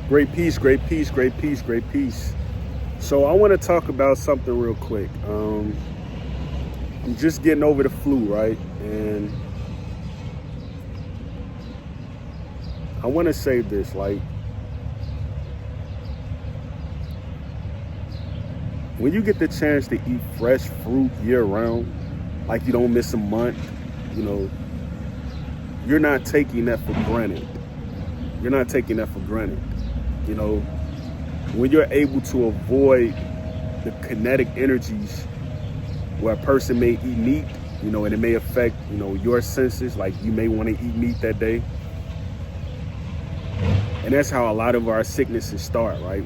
Great peace, great peace, great peace, great peace. So I want to talk about something real quick. I'm just getting over the flu, right? And I want to say this, like, when you get the chance to eat fresh fruit year round, like you don't miss a month, you know, you're not taking that for granted. You're not taking that for granted. You know, when you're able to avoid the kinetic energies where a person may eat meat, you know, and it may affect, you know, your senses, like you may want to eat meat that day. And that's how a lot of our sicknesses start, right?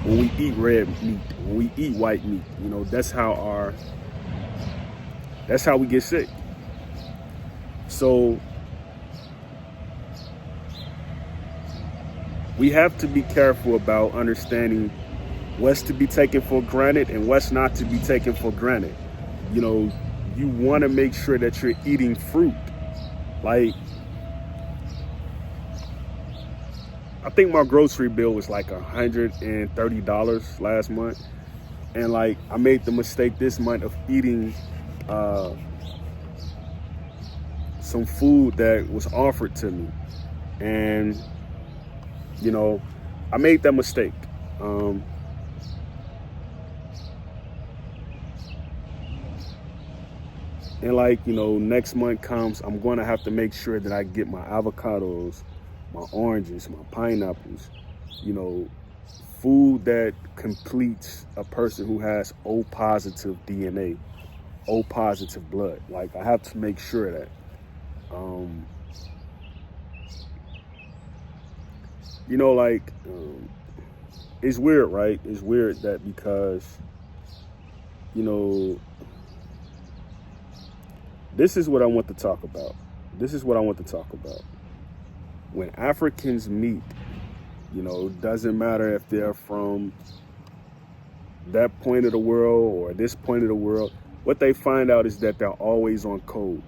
When we eat red meat, when we eat white meat, you know, that's how we get sick. So we have to be careful about understanding what's to be taken for granted and what's not to be taken for granted. You know, you want to make sure that you're eating fruit. Like, I think my grocery bill was like $130 last month. And like, I made the mistake this month of eating some food that was offered to me. And you know, I made that mistake. And like, you know, next month comes, I'm going to have to make sure that I get my avocados, my oranges, my pineapples, you know, food that completes a person who has O positive DNA, O positive blood. Like, I have to make sure that. You know, like, it's weird, right? It's weird that because, you know, this is what I want to talk about. This is what I want to talk about. When Africans meet, you know, doesn't matter if they're from that point of the world or this point of the world, what they find out is that they're always on code.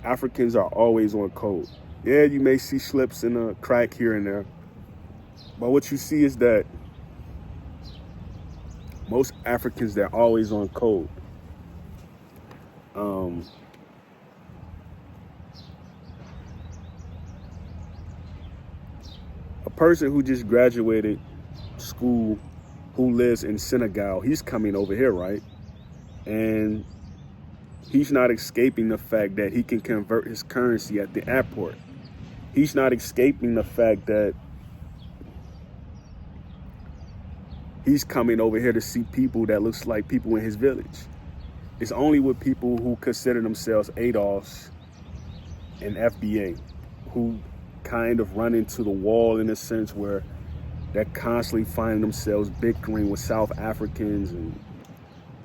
Africans are always on code. Yeah, you may see slips in a crack here and there, but what you see is that most Africans, they're always on code. A person who just graduated school, who lives in Senegal, he's coming over here, right? And he's not escaping the fact that he can convert his currency at the airport. He's not escaping the fact that he's coming over here to see people that looks like people in his village. It's only with people who consider themselves ADOS and FBA, who kind of run into the wall in a sense where they're constantly finding themselves bickering with South Africans and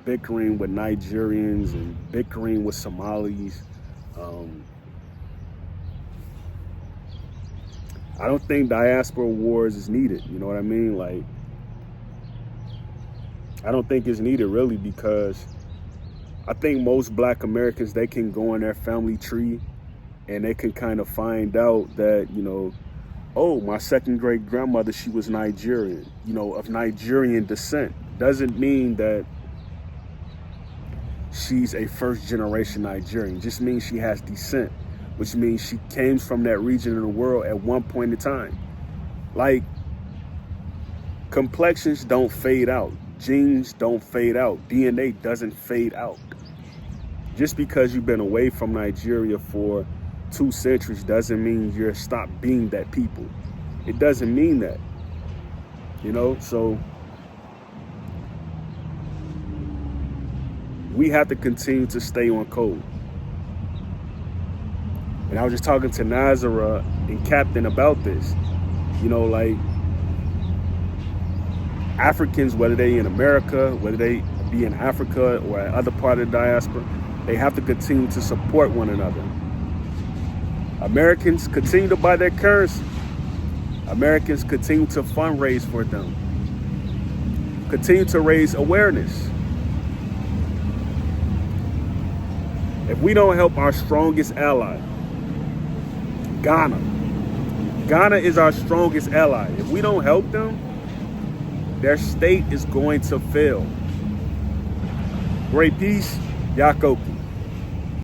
bickering with Nigerians and bickering with Somalis. I don't think diaspora wars is needed. You know what I mean? Like, I don't think it's needed really, because I think most Black Americans, they can go in their family tree and they can kind of find out that, you know, oh, my second great grandmother, she was Nigerian, you know, of Nigerian descent. Doesn't mean that she's a first generation Nigerian. Just means she has descent, which means she came from that region of the world at one point in time. Like, complexions don't fade out. Genes don't fade out. DNA doesn't fade out. Just because you've been away from Nigeria for 2 centuries doesn't mean you're stopped being that people. It doesn't mean that, you know? So we have to continue to stay on code. And I was just talking to Nazara and Captain about this. You know, like, Africans, whether they in America, whether they be in Africa or other part of the diaspora, they have to continue to support one another. Americans continue to buy their currency. Americans continue to fundraise for them. Continue to raise awareness. If we don't help our strongest ally, Ghana Ghana is our strongest ally. If we don't help them, their state is going to fail. Great peace, Yakoki.